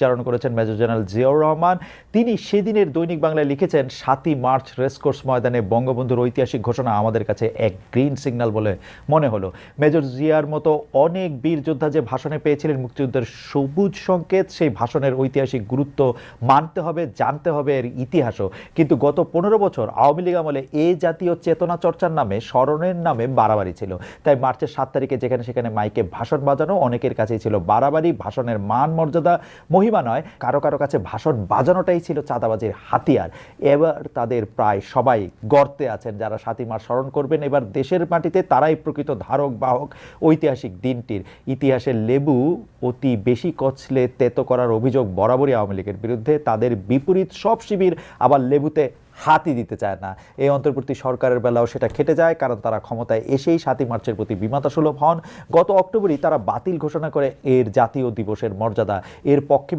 চারণ করেছেন major general Ziaur Rahman. তিনি সেদিনের দৈনিক বাংলায় লিখেছেন, 7ই মার্চ রেসকোর্স ময়দানে বঙ্গবন্ধুর ঐতিহাসিক ঘোষণা আমাদের কাছে এক গ্রিন সিগন্যাল বলে মনে হলো। মেজর জিয়ার মতো অনেক বীর যোদ্ধা যে ভাষণে পেয়েছিলেন মুক্তিযুদ্ধের সবুজ সংকেত, সেই ভাষণের ঐতিহাসিক গুরুত্ব মানতে হবে, জানতে হবে এর ইতিহাসও। কিন্তু গত 15 বছর আওয়ামী লীগ আমলে এ জাতীয় চেতনা চর্চার নামে, স্মরণের নামে বাড়াবাড়ি ছিল। তাই মার্চের 7 তারিখে যেখানে সেখানে মাইকে ভাষণ বাজানো অনেকের কাছেই ছিল বাড়াবাড়ি। ভাষণের মান মর্যাদা মহিমা নয়, কারো কারো কাছে ভাষণ বাজানোটাই ছিল চাঁদাবাজির হাতিয়ার। এবার তাদের প্রায় সবাই গর্তে আছেন। যারা 7ই মার্চ স্মরণ করবেন এবার দেশের মাটিতে, তারাই প্রকৃত ধারক বাহক ঐতিহাসিক দিনটির। ইতিহাসের লেবু অতি বেশি কচলে তেতো করার অভিযোগ বরাবরই আওয়ামী লীগের বিরুদ্ধে। তাদের বিপরীত সব শিবির আবার লেবুতে হাতই দিতে চায় না। এই অন্তর্বর্তী সরকারের বেলাও সেটা খেটে যায়, কারণ তারা ক্ষমতায় এসেই 7ই মার্চের প্রতি বিমাতাসুলভ হন। গত অক্টোবরেই তারা বাতিল ঘোষণা করে এর জাতীয় দিবসের মর্যাদা। এর পক্ষে